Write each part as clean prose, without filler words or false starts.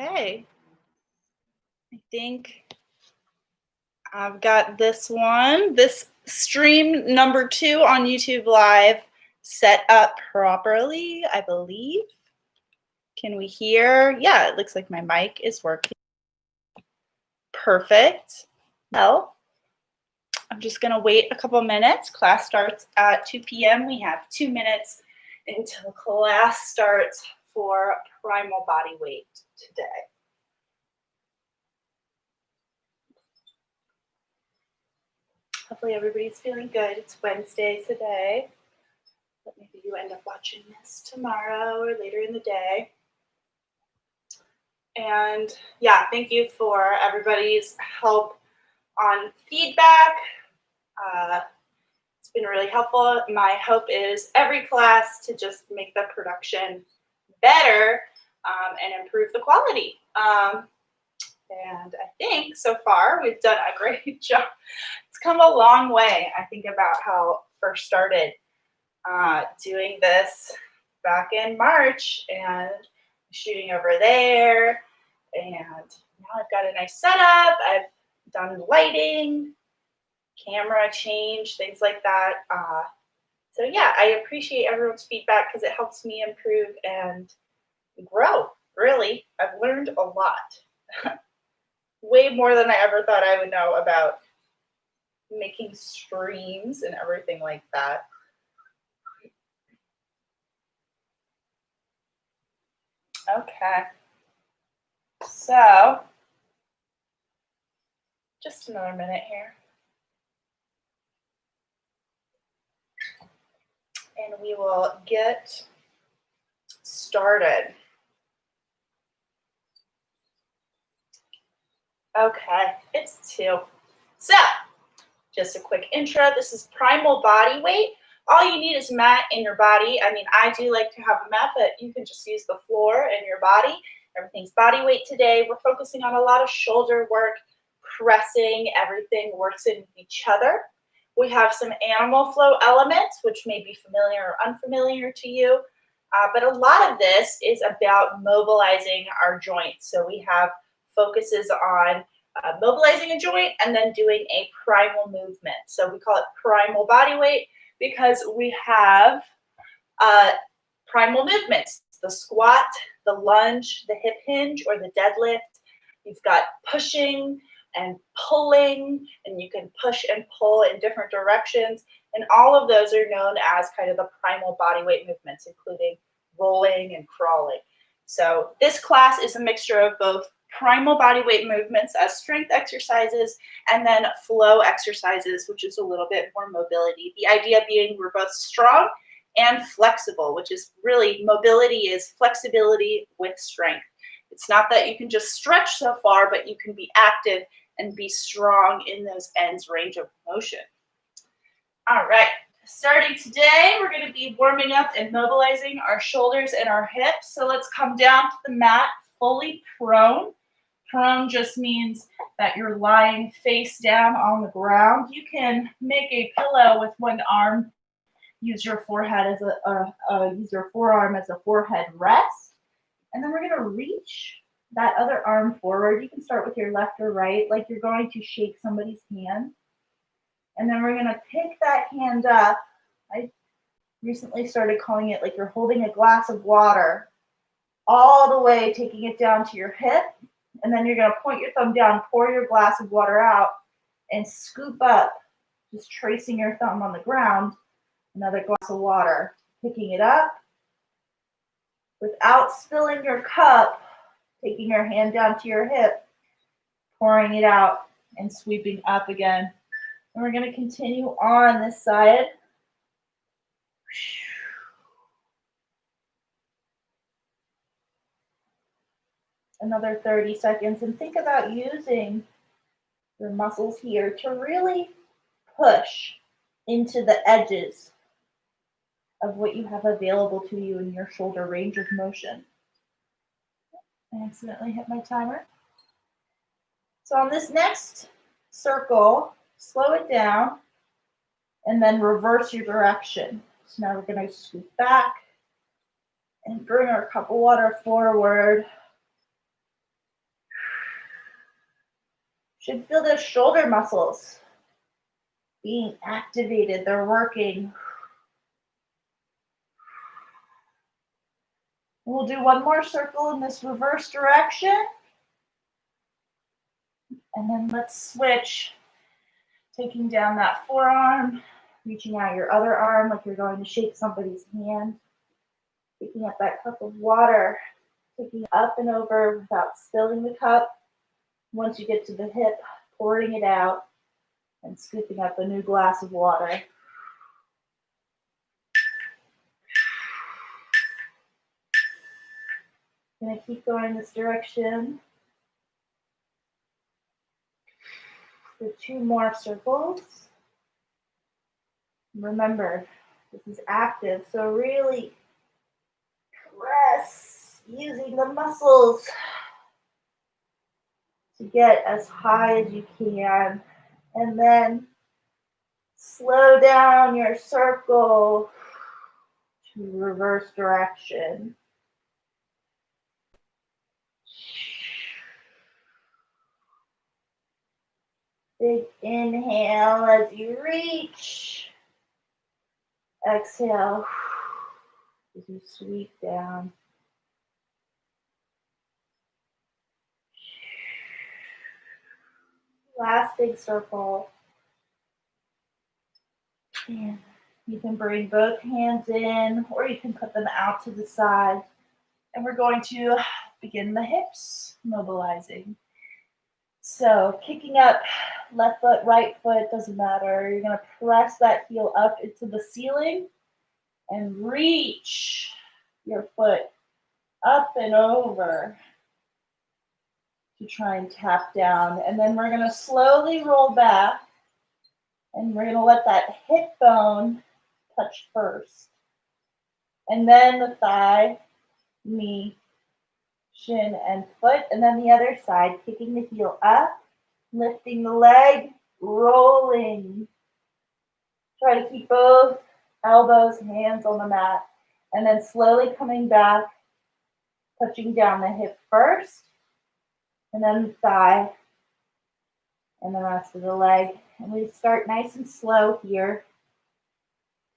Okay, I think I've got this stream number 2 on YouTube Live set up properly, I believe. Can we hear? Yeah, it looks like my mic is working. Perfect. Well, I'm just going to wait a couple minutes. Class starts at 2 p.m. We have 2 minutes until class starts for Primal Bodyweight today. Hopefully everybody's feeling good. It's Wednesday today, but maybe you end up watching this tomorrow or later in the day. And yeah, thank you for everybody's help on feedback. It's been really helpful. My hope is every class to just make the production better and improve the quality. And I think so far we've done a great job. It's come a long way, I think, about how I first started doing this back in March and shooting over there. And now I've got a nice setup. I've done lighting, camera change, things like that. So yeah, I appreciate everyone's feedback because it helps me improve and grow. Really, I've learned a lot. Way more than I ever thought I would know about making streams and everything like that. Okay. So, just another minute here. And we will get started. Okay, it's 2. So, just a quick intro. This is Primal Bodyweight. All you need is a mat in your body. I mean, I do like to have a mat, but you can just use the floor in your body. Everything's body weight today. We're focusing on a lot of shoulder work, pressing. Everything works in each other. We have some animal flow elements, which may be familiar or unfamiliar to you. But a lot of this is about mobilizing our joints. So we have focuses on mobilizing a joint and then doing a primal movement. So we call it primal body weight because we have primal movements, the squat, the lunge, the hip hinge, or the deadlift. You've got pushing and pulling, and you can push and pull in different directions. And all of those are known as kind of the primal body weight movements, including rolling and crawling. So this class is a mixture of both primal body weight movements as strength exercises and then flow exercises, which is a little bit more mobility. The idea being we're both strong and flexible, which is really mobility is flexibility with strength. It's not that you can just stretch so far, but you can be active and be strong in those ends range of motion. All right, starting today, we're going to be warming up and mobilizing our shoulders and our hips. So let's come down to the mat fully prone. Prone just means that you're lying face down on the ground. You can make a pillow with one arm. Use your forehead as use your forearm as a forehead rest. And then we're going to reach that other arm forward. You can start with your left or right, like you're going to shake somebody's hand. And then we're going to pick that hand up. I recently started calling it like you're holding a glass of water, all the way taking it down to your hip. And then you're going to point your thumb down, pour your glass of water out, and scoop up, just tracing your thumb on the ground, another glass of water, picking it up without spilling your cup, taking your hand down to your hip, pouring it out, and sweeping up again. And we're going to continue on this side. Another 30 seconds. And think about using your muscles here to really push into the edges of what you have available to you in your shoulder range of motion. I accidentally hit my timer. So on this next circle, slow it down and then reverse your direction. So now we're going to scoop back and bring our cup of water forward. Should feel those shoulder muscles being activated. They're working. We'll do one more circle in this reverse direction. And then let's switch. Taking down that forearm, reaching out your other arm like you're going to shake somebody's hand. Picking up that cup of water, taking it up and over without spilling the cup. Once you get to the hip, pouring it out and scooping up a new glass of water. I'm going to keep going this direction for 2 more circles. Remember, this is active, so really press using the muscles to get as high as you can, and then slow down your circle to reverse direction. Big inhale as you reach. Exhale as you sweep down. Last big circle. And you can bring both hands in, or you can put them out to the side. And we're going to begin the hips, mobilizing. So kicking up, left foot, right foot, doesn't matter. You're going to press that heel up into the ceiling and reach your foot up and over to try and tap down. And then we're going to slowly roll back, and we're going to let that hip bone touch first. And then the thigh, knee, shin, and foot. And then the other side, kicking the heel up, lifting the leg, rolling. Try to keep both elbows, hands on the mat. And then slowly coming back, touching down the hip first. And then the thigh. And the rest of the leg. And we start nice and slow here.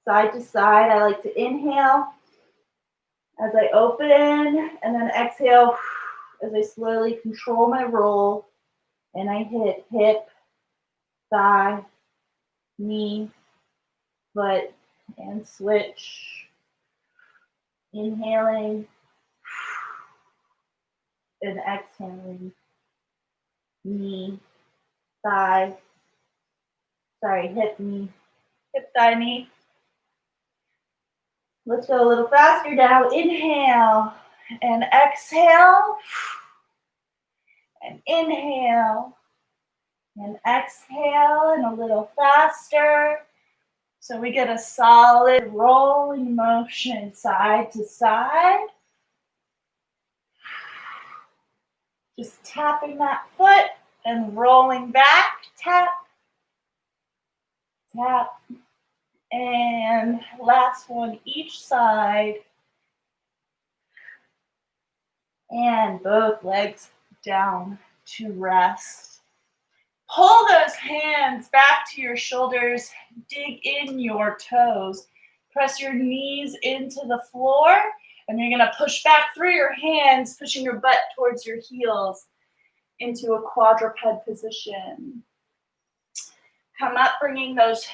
Side to side. I like to inhale as I open, and then exhale as I slowly control my roll. And I hit hip, thigh, knee, foot, and switch. Inhaling and exhaling. Knee, thigh, hip, knee, hip, thigh, knee. Let's go a little faster now. Inhale and exhale. And inhale and exhale, and a little faster. So we get a solid rolling motion side to side. Just tapping that foot and rolling back. Tap, tap. And last one each side. And both legs down to rest. Pull those hands back to your shoulders. Dig in your toes. Press your knees into the floor. And you're going to push back through your hands, pushing your butt towards your heels into a quadruped position. Come up, bringing those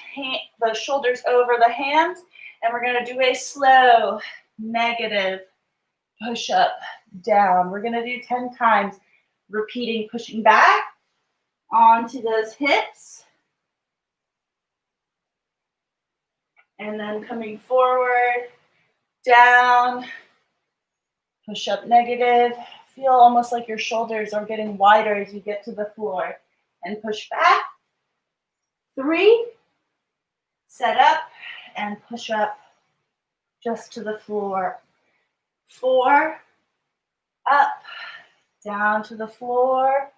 shoulders over the hands. And we're going to do a slow, negative push up, down. We're going to do 10 times, repeating, pushing back onto those hips. And then coming forward, down, push up, negative. Feel almost like your shoulders are getting wider as you get to the floor. And push back. 3, set up, and push up just to the floor. 4, up, down to the floor.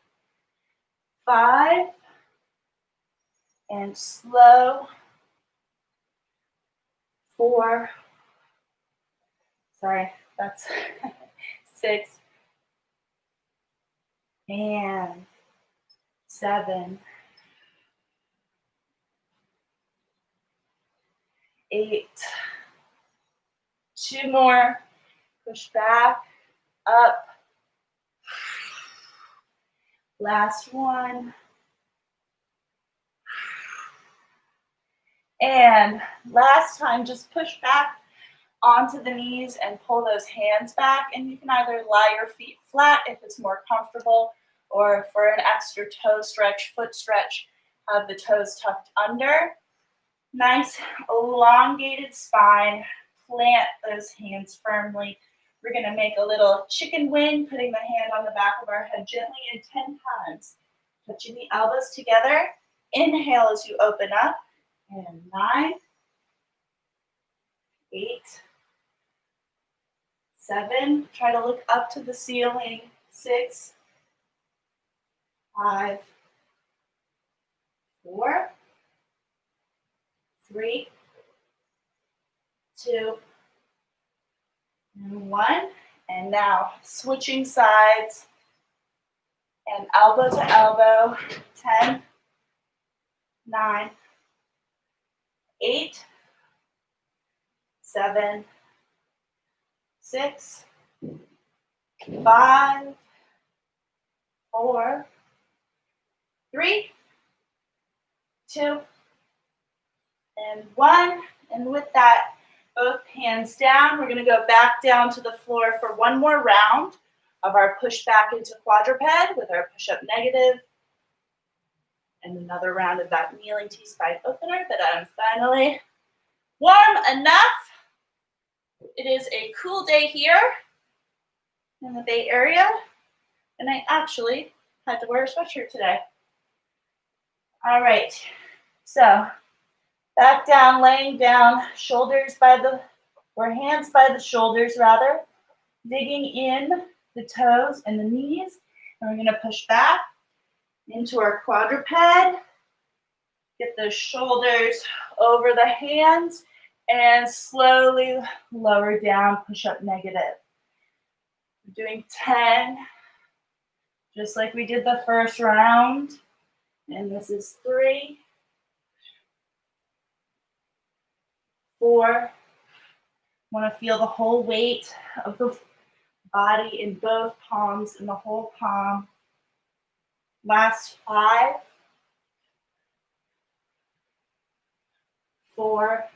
5, and slow. 4, sorry, that's 6, and 7, 8, 2 more, push back, up, last one, and last time, just push back onto the knees and pull those hands back, and you can either lie your feet flat if it's more comfortable, or for an extra toe stretch, foot stretch, have the toes tucked under. Nice elongated spine, plant those hands firmly. We're gonna make a little chicken wing, putting the hand on the back of our head gently in 10 times. Touching the elbows together. Inhale as you open up, and 9, 8, 7, try to look up to the ceiling, 6, 5, 4, 3, 2, and 1. And now switching sides and elbow to elbow, 10, 9, 8, 7, 6, 5, 4, 3, 2, and 1. And with that, both hands down. We're going to go back down to the floor for one more round of our push back into quadruped with our push-up negative. And another round of that kneeling T-spine opener that I'm finally warm enough. It is a cool day here in the Bay Area, and I actually had to wear a sweatshirt today. All right, so back down, laying down, shoulders by the, or hands by the shoulders rather, digging in the toes and the knees, and we're gonna push back into our quadruped, get those shoulders over the hands, and slowly lower down, push up negative. We're doing 10, just like we did the first round, and this is 3, 4, want to feel the whole weight of the body in both palms, in the whole palm. Last 5, 4,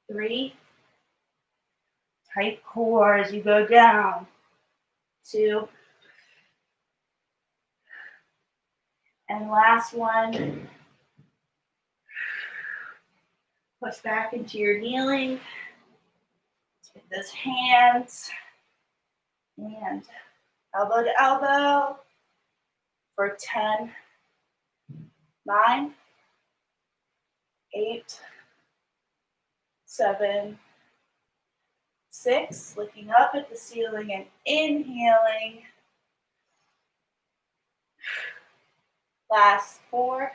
3, tight core as you go down, 2, and last one. Push back into your kneeling. Take those hands and elbow to elbow for 10, 9, 8, 7, 6, looking up at the ceiling and inhaling. Last 4,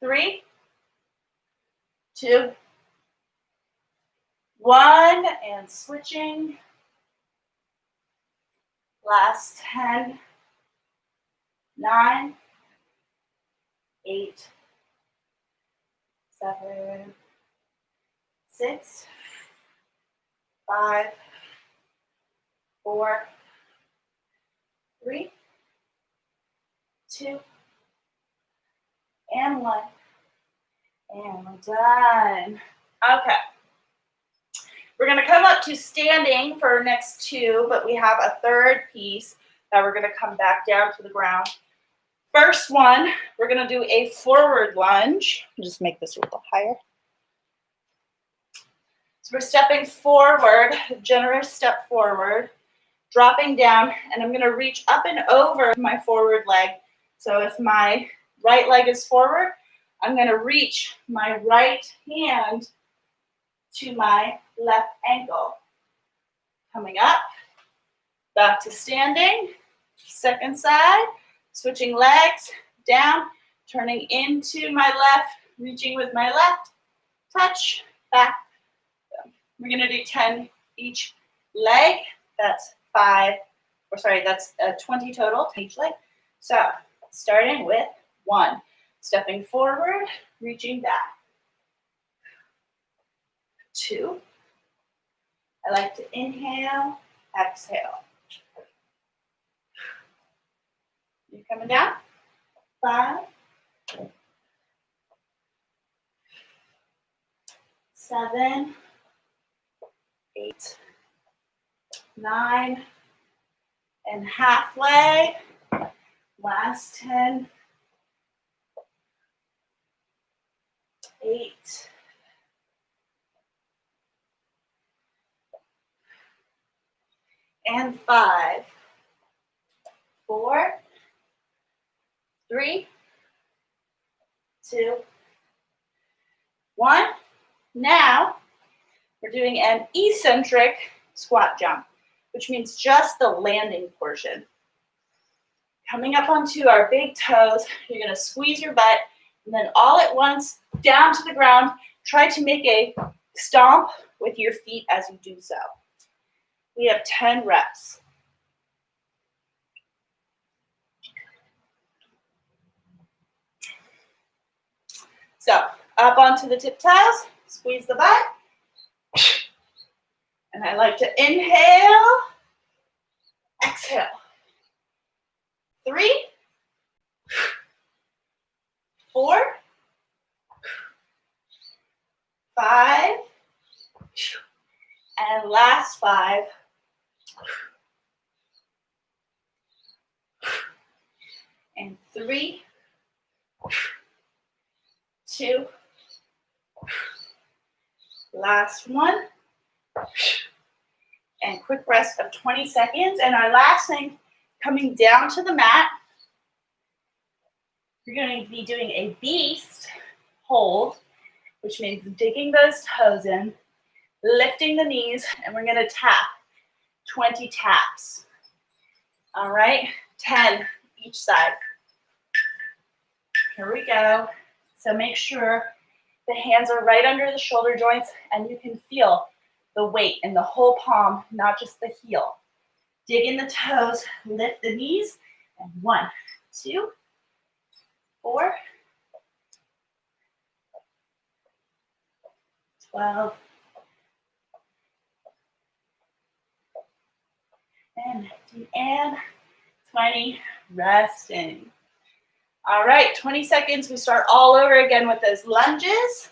3, 2, 1, and switching. Last 10, 9, 8, 7, 6, 5, 4, 3, 2, and 1. And we're done. Okay. We're going to come up to standing for our next 2, but we have a third piece that we're going to come back down to the ground. First one, we're going to do a forward lunge. I'll just make this a little higher. So we're stepping forward, generous step forward, dropping down, and I'm going to reach up and over my forward leg. So if my right leg is forward, I'm going to reach my right hand to my left ankle. Coming up, back to standing, second side, switching legs, down, turning into my left, reaching with my left, touch, back. We're going to do 10 each leg. That's 5, or sorry, that's 20 total to each leg. So starting with 1, stepping forward, reaching back. 2, I like to inhale, exhale. You coming down? 5, 7, 8, 9, and halfway. Last 10, 8, 5, 4, 3, 2, 1. Now we're doing an eccentric squat jump, which means just the landing portion. Coming up onto our big toes, you're going to squeeze your butt, and then all at once, down to the ground. Try to make a stomp with your feet as you do so. We have 10 reps. So, up onto the tiptoes, squeeze the butt. And I like to inhale, exhale. 3, 4, 5, and last 5. And 3, 2, last 1. And quick rest of 20 seconds. And our last thing, coming down to the mat, you're going to be doing a beast hold, which means digging those toes in, lifting the knees, and we're going to tap 20 taps. All right, 10 each side. Here we go. So make sure the hands are right under the shoulder joints and you can feel the weight in the whole palm, not just the heel. Dig in the toes, lift the knees, and 1, 2, 4, 12, and 19, and 20, resting. All right, 20 seconds. We start all over again with those lunges.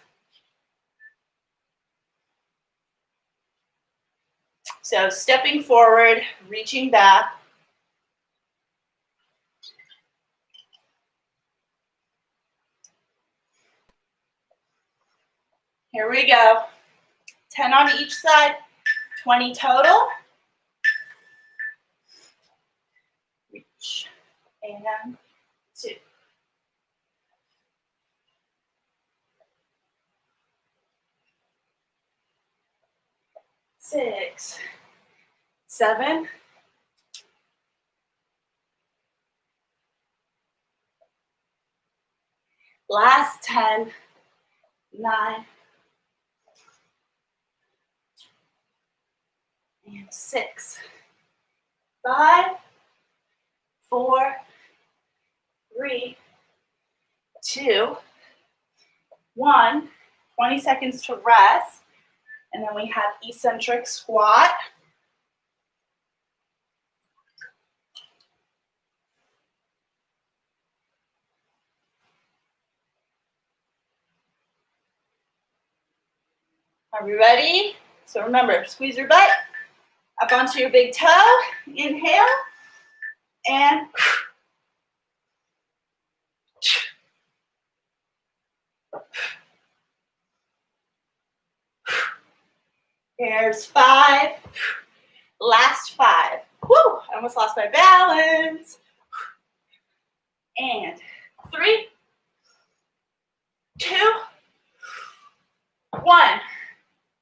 So stepping forward, reaching back. Here we go. 10 on each side, 20 total. Reach and 2. 6, 7, 10, 9, and 6, 5, 4, 3, 2, 1. 20 seconds to rest. And then we have eccentric squat. Are we ready? So remember, squeeze your butt up onto your big toe. Inhale. And there's 5. Last 5. Woo! I almost lost my balance. And 3, 2, 1.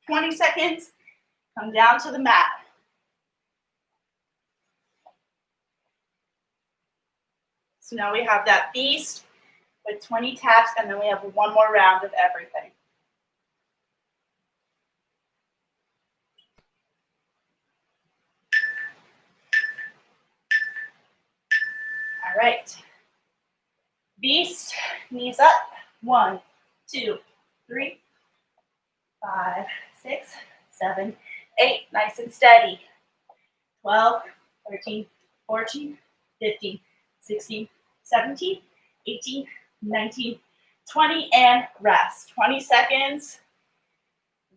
20 seconds. Come down to the mat. So now we have that beast with 20 taps, and then we have one more round of everything. right. Beast, knees up. 1, 2, 3, 5, 6, 7, 8. Nice and steady. 12, 13, 14, 15, 16, 17, 18, 19, 20, and rest. 20 seconds.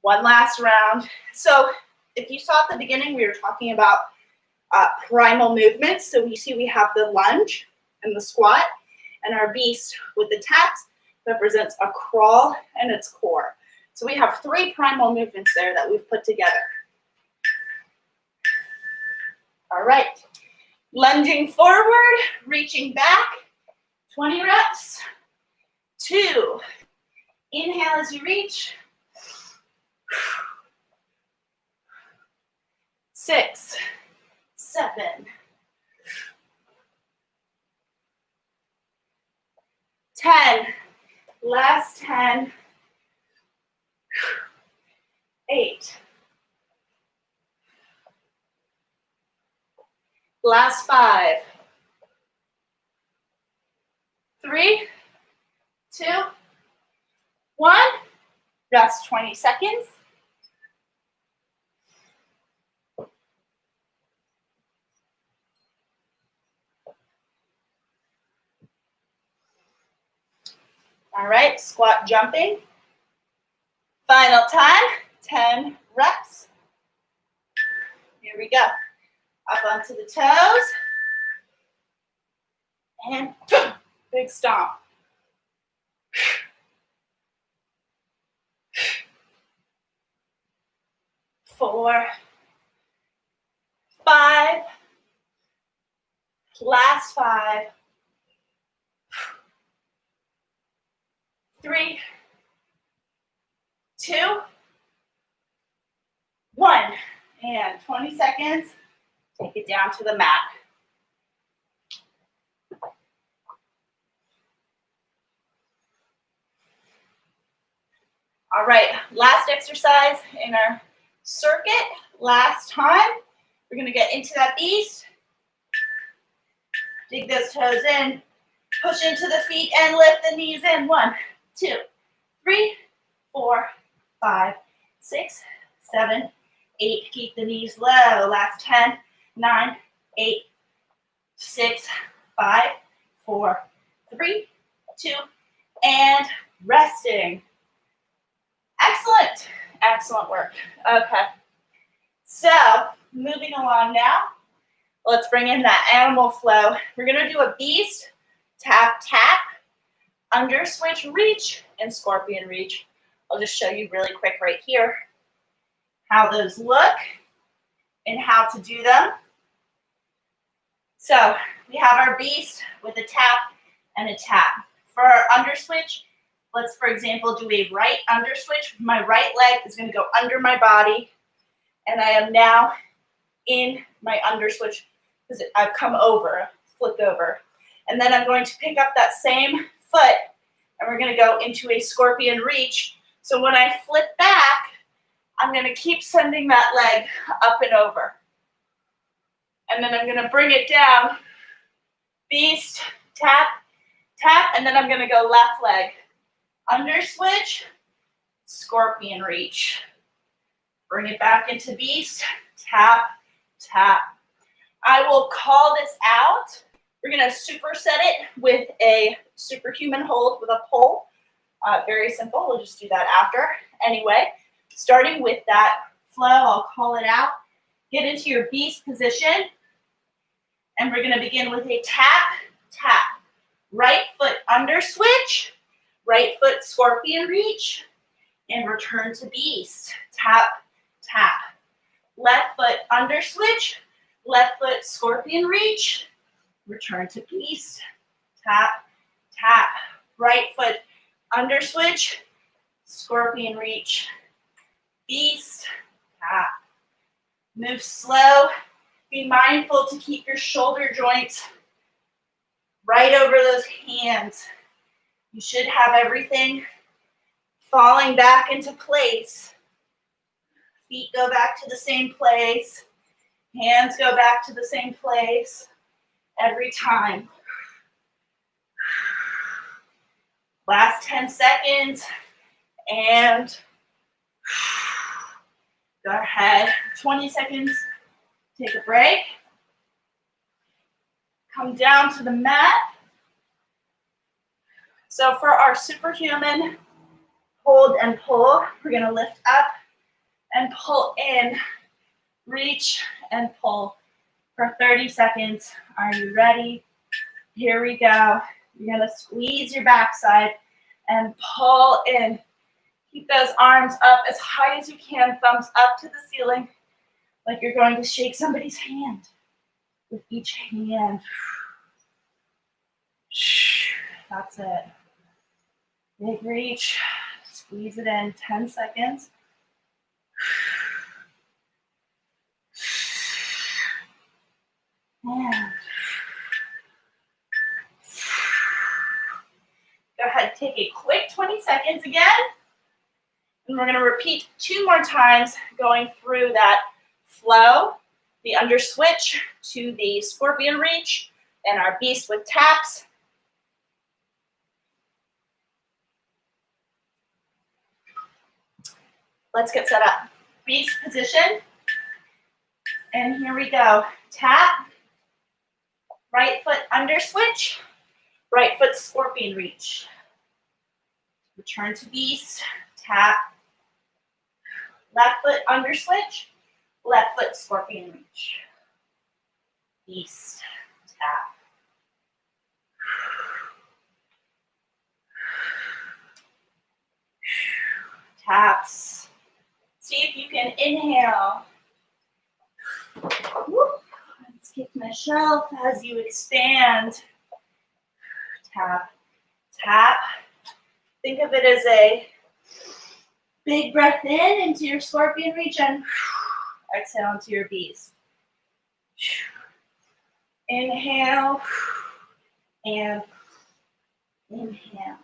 One last round. So if you saw at the beginning, we were talking about primal movements. So you see we have the lunge and the squat, and our beast with the taps represents a crawl and its core. So we have 3 primal movements there that we've put together. All right. Lunging forward, reaching back, 20 reps. 2. Inhale as you reach. 6, 7. 10. Last 10. 8. Last 5. 3, 2, 1. Rest 20 seconds. All right, squat jumping. Final time, 10 reps. Here we go. Up onto the toes. And big stomp. 4, 5. Last 5. 3, 2, 1. And 20 seconds. Take it down to the mat. All right, last exercise in our circuit. Last time. We're going to get into that beast. Dig those toes in. Push into the feet and lift the knees in. 1, 2, 3, 4, 5, 6, 7, 8. Keep the knees low. Last 10, 9, 8, 6, 5, 4, 3, 2, and resting. Excellent. Excellent work. Okay. So, moving along now. Let's bring in that animal flow. We're going to do a beast, tap, tap, under switch, reach, and scorpion reach. I'll just show you really quick right here how those look and how to do them. So we have our beast with a tap and a tap. For our under switch, let's, for example, do a right under switch. My right leg is going to go under my body, and I am now in my under switch because I've come over, flipped over. And then I'm going to pick up that same foot, and we're going to go into a scorpion reach. So when I flip back, I'm going to keep sending that leg up and over. And then I'm going to bring it down, beast, tap, tap, and then I'm going to go left leg. Under switch, scorpion reach. Bring it back into beast, tap, tap. I will call this out. We're going to superset it with a superhuman hold with a pull. Very simple. We'll just do that after. Anyway, starting with that flow, I'll call it out. Get into your beast position. And we're going to begin with a tap, tap. Right foot under switch. Right foot scorpion reach. And return to beast. Tap, tap. Left foot under switch. Left foot scorpion reach. Return to beast. Tap, tap. Right foot under switch. Scorpion reach. Beast. Tap. Move slow. Be mindful to keep your shoulder joints right over those hands. You should have everything falling back into place. Feet go back to the same place. Hands go back to the same place every time. Last 10 seconds. And go ahead. 20 seconds. Take a break. Come down to the mat. So for our superhuman hold and pull, we're going to lift up and pull in, reach and pull for 30 seconds. Are you ready? Here we go. You're going to squeeze your backside and pull in. Keep those arms up as high as you can, thumbs up to the ceiling, like you're going to shake somebody's hand with each hand. That's it. Big reach. Squeeze it in. 10 seconds. And go ahead, take a quick 20 seconds again. And we're going to repeat 2 more times, going through that flow, the under switch to the scorpion reach, and our beast with taps. Let's get set up. Beast position. And here we go. Tap. Right foot under switch. Right foot scorpion reach. Return to beast. Tap. Left foot under switch. Left foot scorpion reach. Beast. Tap. Taps. See if you can inhale. Let's kick my shelf as you expand. Tap, tap. Think of it as a big breath in into your scorpion reach and exhale into your beast. Inhale and inhale.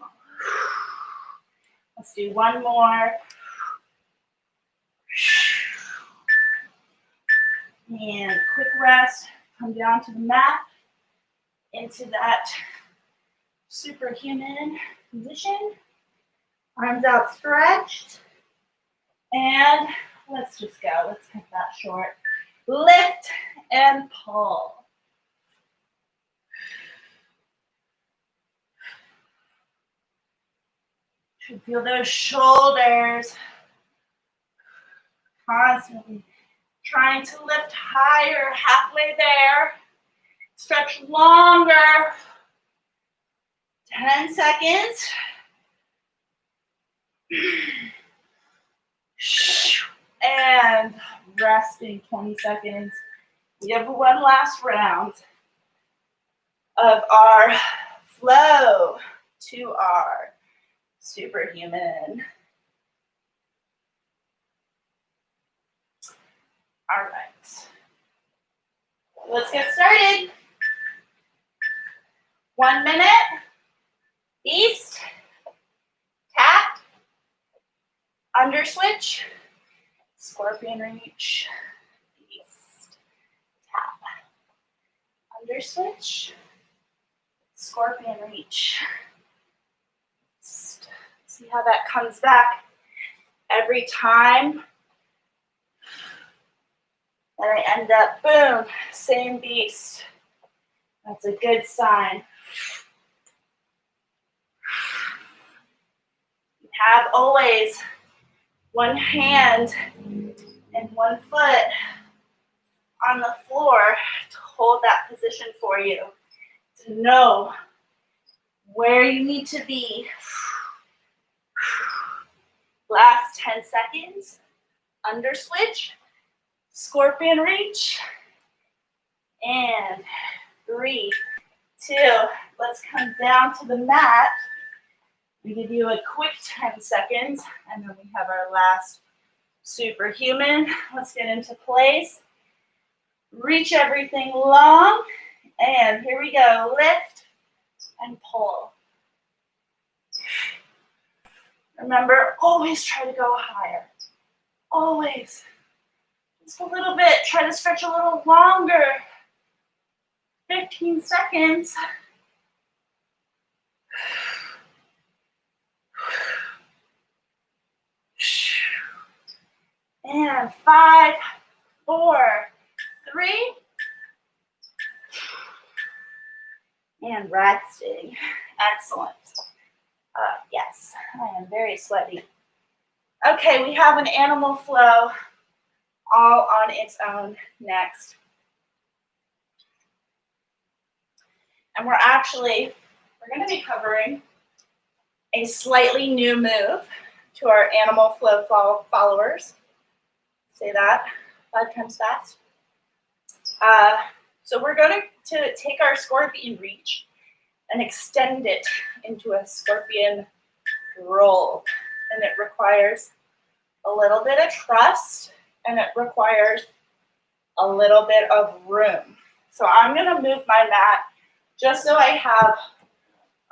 Let's do one more. And quick rest. Come down to the mat, into that superhuman position. Arms outstretched. And let's just go. Let's cut that short. Lift and pull. Should feel those shoulders constantly trying to lift higher, halfway there. Stretch longer. 10 seconds. And resting 20 seconds. We have one last round of our flow to our superhuman. All right. Let's get started. 1 minute. Beast. Tap. Under switch. Scorpion reach. Beast. Tap. Under switch. Scorpion reach. Beast. See how that comes back every time. And I end up, boom, same beast. That's a good sign. You have always one hand and one foot on the floor to hold that position for you, to know where you need to be. Last 10 seconds, under switch. Scorpion reach, and 3, 2, let's come down to the mat. We give you a quick 10 seconds, and then we have our last superhuman. Let's get into place. Reach everything long, and here we go. Lift and pull. Remember, always try to go higher. Always. Just a little bit. Try to stretch a little longer. 15 seconds. And 5, 4, 3. And resting. Excellent. Yes, I am very sweaty. Okay, we have an animal flow all on its own next. And we're going to be covering a slightly new move to our animal flow followers. Say that 5 times fast. So we're going to take our scorpion reach and extend it into a scorpion roll. And it requires a little bit of trust, and it requires a little bit of room. So I'm going to move my mat just so I have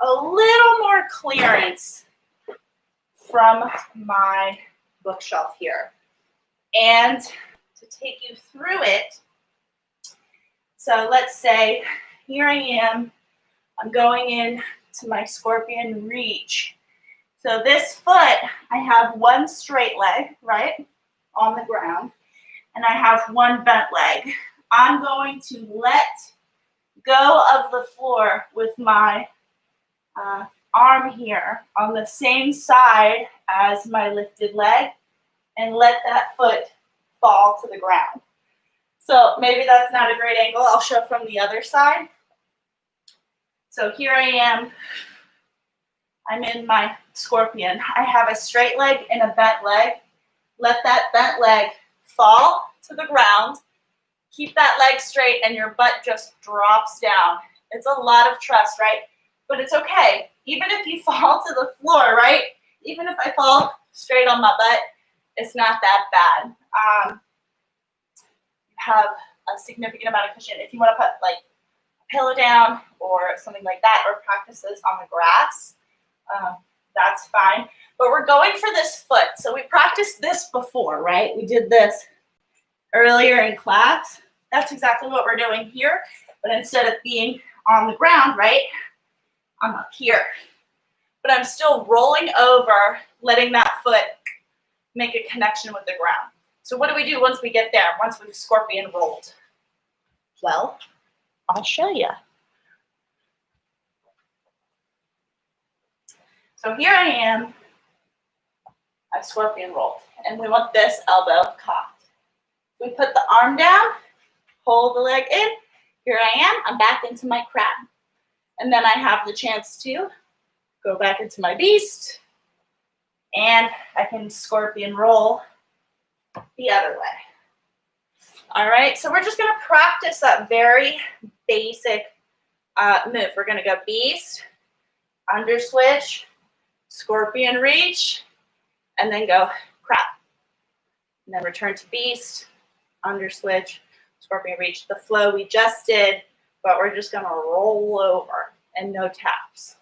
a little more clearance from my bookshelf here. And to take you through it, so let's say here I am, I'm going in to my scorpion reach. So this foot, I have one straight leg, right, on the ground, and I have one bent leg. I'm going to let go of the floor with my arm here on the same side as my lifted leg and let that foot fall to the ground. So maybe that's not a great angle. I'll show from the other side. So here I am. I'm in my scorpion. I have a straight leg and a bent leg. Let that bent leg fall to the ground. Keep that leg straight and your butt just drops down. It's a lot of trust, right? But it's okay. Even if you fall to the floor, right? Even if I fall straight on my butt, it's not that bad. Have a significant amount of cushion. If you want to put like a pillow down or something like that, or practice this on the grass, that's fine. But we're going for this foot. So we practiced this before, right? We did this earlier in class. That's exactly what we're doing here. But instead of being on the ground, right, I'm up here. But I'm still rolling over, letting that foot make a connection with the ground. So what do we do once we get there, once we've scorpion rolled? Well, I'll show you. So here I am. I've scorpion rolled. And we want this elbow cocked. We put the arm down, hold the leg in. Here I am. I'm back into my crab. And then I have the chance to go back into my beast. And I can scorpion roll the other way. All right, so we're just going to practice that very basic move. We're going to go beast, under switch, scorpion reach, and then go crab. And then return to beast, under switch, scorpion reach. The flow we just did, but we're just going to roll over and no taps.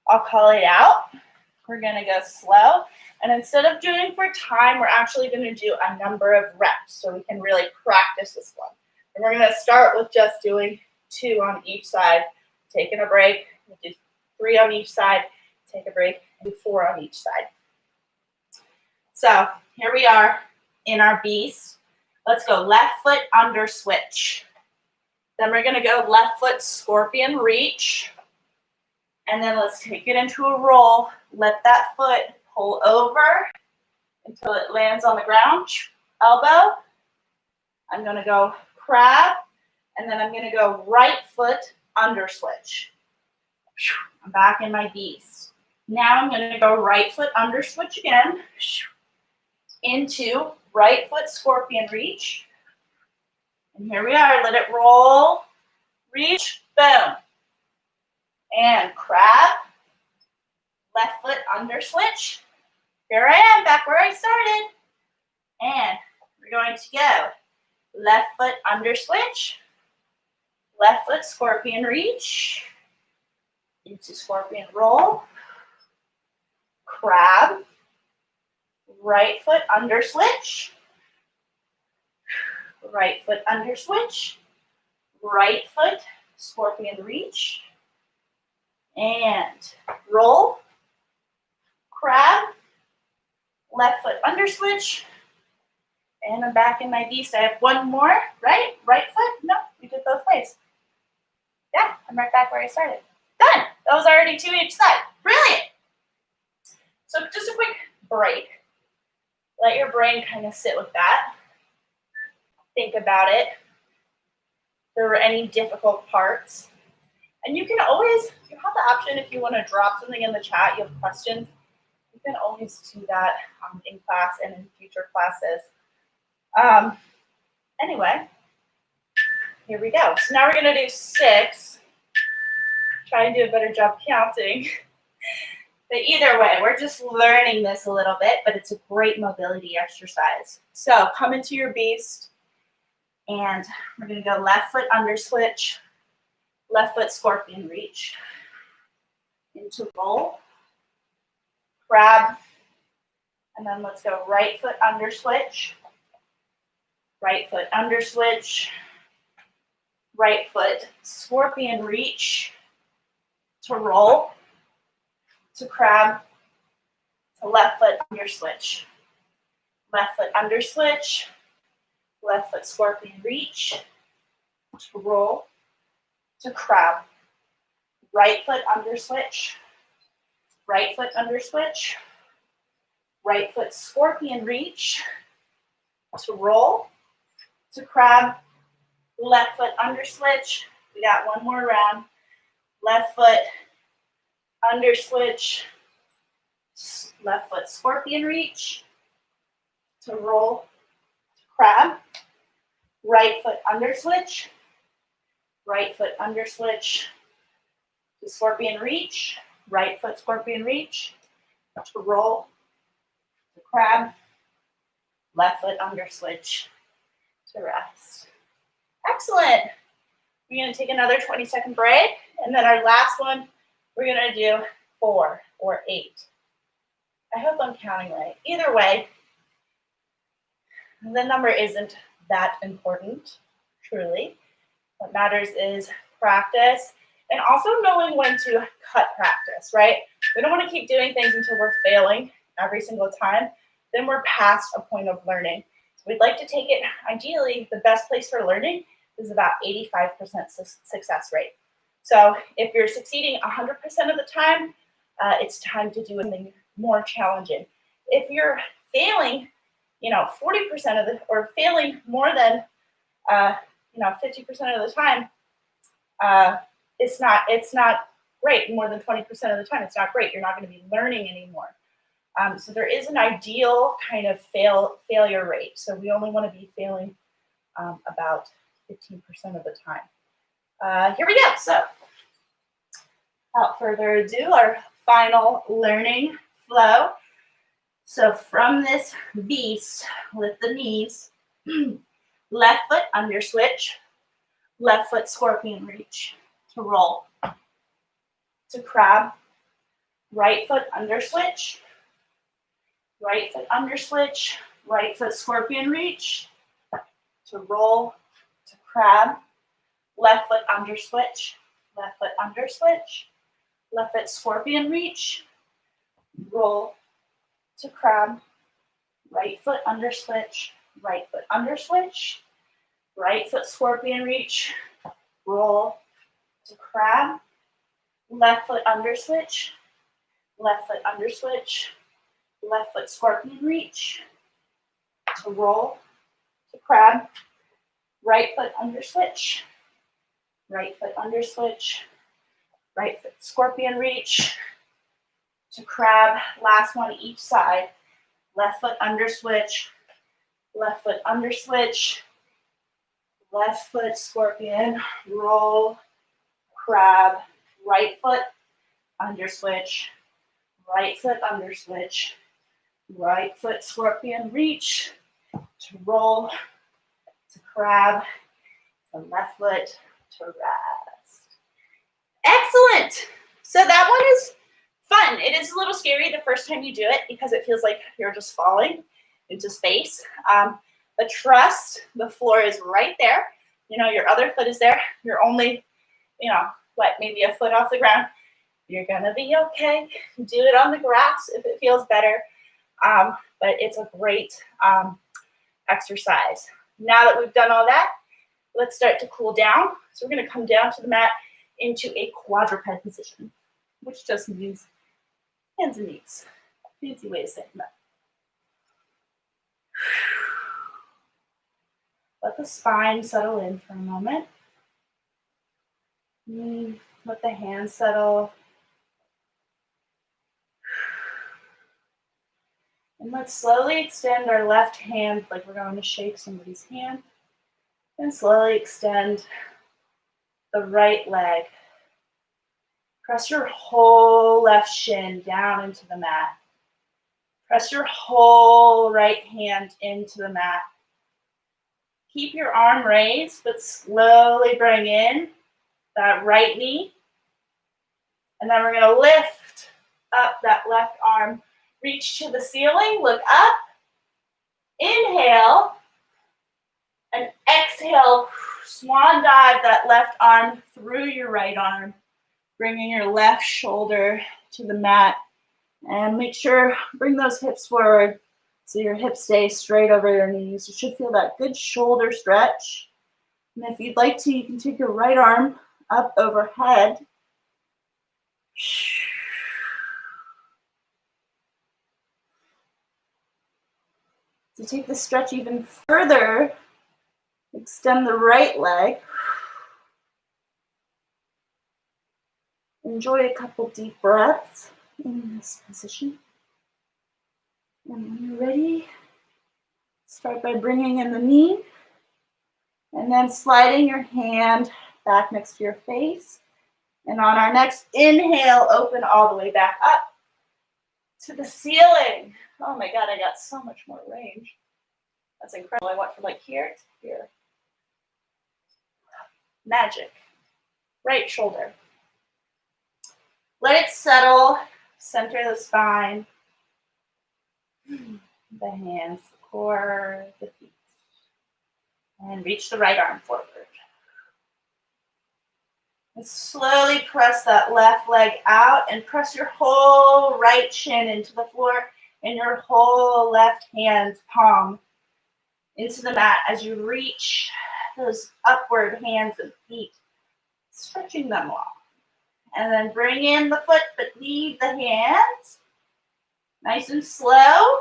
I'll call it out. We're going to go slow. And instead of doing for time, we're actually going to do a number of reps so we can really practice this one. And we're going to start with just doing 2 on each side, taking a break. We'll do 3 on each side, take a break, and do 4 on each side. So here we are in our beast. Let's go left foot under switch. Then we're going to go left foot scorpion reach. And then let's take it into a roll. Let that foot pull over until it lands on the ground. Elbow. I'm going to go crab. And then I'm going to go right foot under switch. I'm back in my beast. Now I'm going to go right foot under switch again. Into right foot scorpion reach. And here we are. Let it roll. Reach. Boom. And crab, left foot under switch. Here I am, back where I started. And we're going to go left foot under switch, left foot scorpion reach, into scorpion roll, crab, right foot under switch, right foot under switch, right foot scorpion reach, and roll, crab, left foot under switch, And I'm back in my beast. I have one more, right? Right foot? No, we did both ways. Yeah, I'm right back where I started. Done. That was already 2 each side. Brilliant. So just a quick break. Let your brain kind of sit with that. Think about it. If there were any difficult parts. And you can always, you have the option if you want to drop something in the chat, you have questions, you can always do that in class and in future classes. Anyway, here we go. So now we're going to do 6. Try and do a better job counting. But either way, we're just learning this a little bit, but it's a great mobility exercise. So come into your beast, and we're going to go left foot under switch, left foot scorpion reach, into roll, grab, and then let's go right foot under switch, right foot under switch, right foot scorpion reach, to roll, to crab, to left foot under switch, left foot under switch, left foot scorpion reach, to roll, to crab, right foot under switch, right foot under switch, right foot scorpion reach, to roll, to crab, left foot under switch. We got one more round. Left foot under switch, left foot scorpion reach, to roll, to crab, right foot under switch, right foot under switch, to scorpion reach, right foot scorpion reach, to roll, to crab, left foot under switch, to rest. Excellent. We're going to take another 20-second break, and then our last one, we're going to do 4 or 8. I hope I'm counting right. Either way, the number isn't that important, truly. What matters is practice and also knowing when to cut practice, right? We don't want to keep doing things until we're failing every single time. Then we're past a point of learning. So we'd like to take it, ideally, the best place for learning is about 85% success rate. So if you're succeeding 100% of the time, it's time to do something more challenging. If you're failing, 40% of the, or failing more than, 50% of the time, it's not great. More than 20% of the time, it's not great. You're not going to be learning anymore. So there is an ideal kind of failure rate. So we only want to be failing about 15% of the time. Here we go. So without further ado, our final learning flow. So from this beast, lift the knees, left foot under switch, left foot scorpion reach, to roll, to crab, right foot under switch, right foot under switch, right foot scorpion reach, to roll, to crab, left foot under switch, left foot under switch, left foot scorpion reach, roll, to crab, right foot under switch, right foot under switch, right foot scorpion reach, roll, to crab, left foot under switch, left foot under switch, left foot scorpion reach, to roll, to crab, right foot under switch, right foot under switch, right foot scorpion reach, to crab, last one each side, left foot under switch, left foot under switch, left foot scorpion, roll, crab, right foot under switch, right foot under switch, right foot scorpion reach, to roll, to crab, to left foot, to rest. Excellent. So that one is fun. It is a little scary the first time you do it because it feels like you're just falling into space. But trust, the floor is right there. Your other foot is there. You're only, maybe a foot off the ground. You're going to be okay. Do it on the grass if it feels better. But it's a great exercise. Now that we've done all that, let's start to cool down. So we're going to come down to the mat into a quadruped position, which just means hands and knees. Fancy way of saying that. Let the spine settle in for a moment. Let the hands settle. And let's slowly extend our left hand like we're going to shake somebody's hand. And slowly extend the right leg. Press your whole left shin down into the mat. Press your whole right hand into the mat. Keep your arm raised, but slowly bring in that right knee. And then we're going to lift up that left arm. Reach to the ceiling, look up. Inhale. And exhale, swan dive that left arm through your right arm. Bringing your left shoulder to the mat. And make sure, bring those hips forward so your hips stay straight over your knees. You should feel that good shoulder stretch. And if you'd like to, you can take your right arm up overhead. To take the stretch even further, extend the right leg. Enjoy a couple deep breaths in this position. And when you're ready, start by bringing in the knee and then sliding your hand back next to your face. And on our next inhale, open all the way back up to the ceiling. Oh my God, I got so much more range. That's incredible. I went from like here to here. Magic. Right shoulder. Let it settle. Center the spine. The hands, the core, the feet. And reach the right arm forward. And slowly press that left leg out and press your whole right shin into the floor and your whole left hand palm into the mat as you reach those upward hands and feet, stretching them long. And then bring in the foot, but leave the hands. Nice and slow.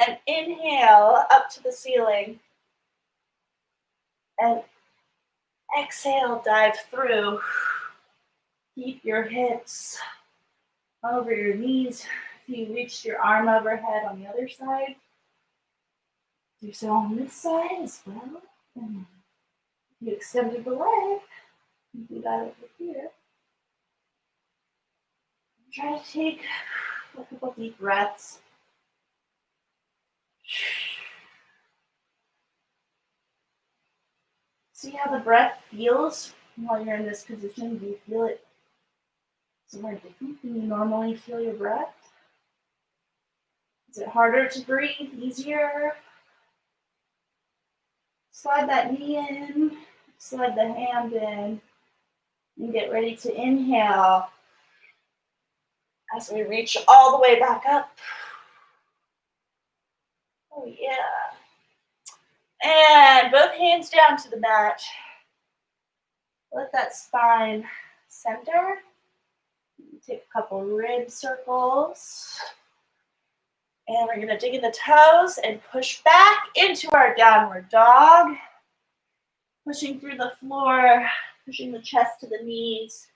And inhale up to the ceiling. And exhale, dive through. Keep your hips over your knees. If you reached your arm overhead on the other side, do so on this side as well. And you extended the leg. Do that over here. Try to take a couple deep breaths. See how the breath feels while you're in this position. Do you feel it somewhere different than you normally feel your breath? Is it harder to breathe? Easier? Slide that knee in, slide the hand in, and get ready to inhale as we reach all the way back up. Oh yeah. And both hands down to the mat. Let that spine center. Take a couple rib circles. And we're going to dig in the toes and push back into our downward dog. Pushing through the floor, pushing the chest to the knees.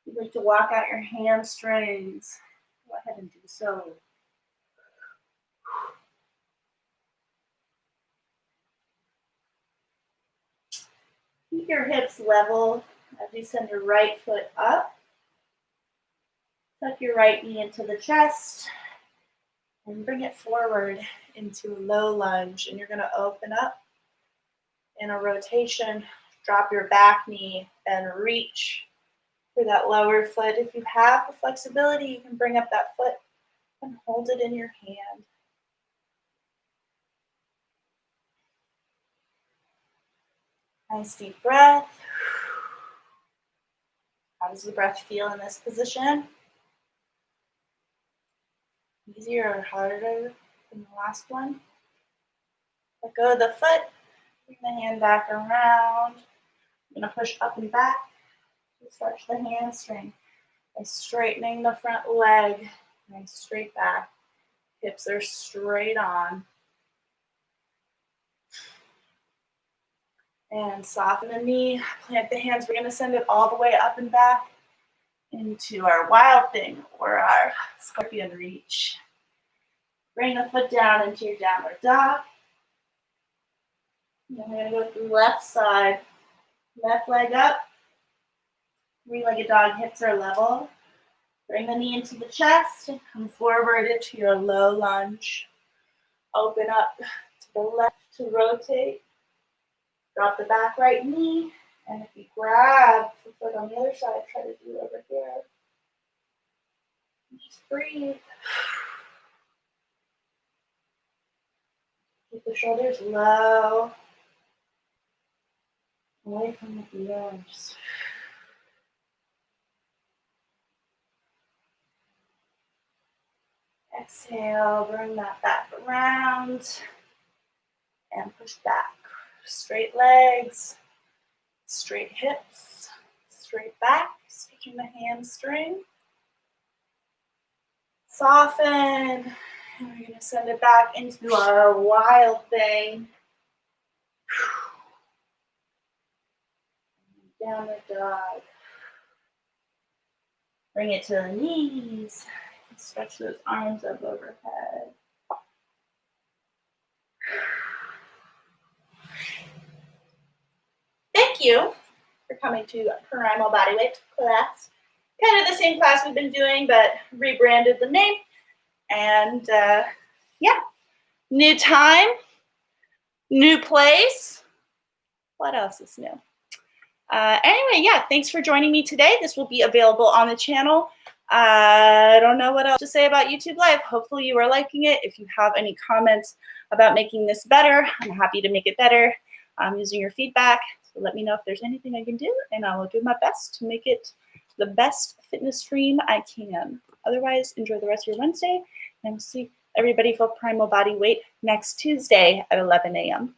If you'd like to walk out your hamstrings, go ahead and do so. Keep your hips level as you send your right foot up. Tuck your right knee into the chest and bring it forward into a low lunge. And you're going to open up in a rotation. Drop your back knee and reach for that lower foot. If you have the flexibility, you can bring up that foot and hold it in your hand. Nice deep breath. How does the breath feel in this position? Easier or harder than the last one? Let go of the foot. Bring the hand back around. I'm going to push up and back to stretch the hamstring. By straightening the front leg. Nice straight back. Hips are straight on. And soften the knee. Plant the hands. We're going to send it all the way up and back into our wild thing or our scorpion reach. Bring the foot down into your downward dog. And then we're going to go to the left side. Left leg up. Three-legged dog, hips are level. Bring the knee into the chest and come forward into your low lunge. Open up to the left to rotate. Drop the back right knee. And if you grab the foot on the other side, try to do it over here. Just breathe. Keep the shoulders low. Away from the ears. Exhale, bring that back around and push back. Straight legs, straight hips, straight back, stretching the hamstring. Soften, and we're going to send it back into our wild thing. Downward dog. Bring it to the knees. Stretch those arms up overhead. Thank you for coming to Primal Bodyweight class. Kind of the same class we've been doing, but rebranded the name. And yeah, new time, new place. What else is new? Anyway, yeah, thanks for joining me today. This will be available on the channel. I don't know what else to say about YouTube Live. Hopefully you are liking it. If you have any comments about making this better, I'm happy to make it better using your feedback. So let me know if there's anything I can do, and I will do my best to make it the best fitness stream I can. Otherwise, enjoy the rest of your Wednesday, and we'll see everybody for Primal Body Weight next Tuesday at 11 a.m.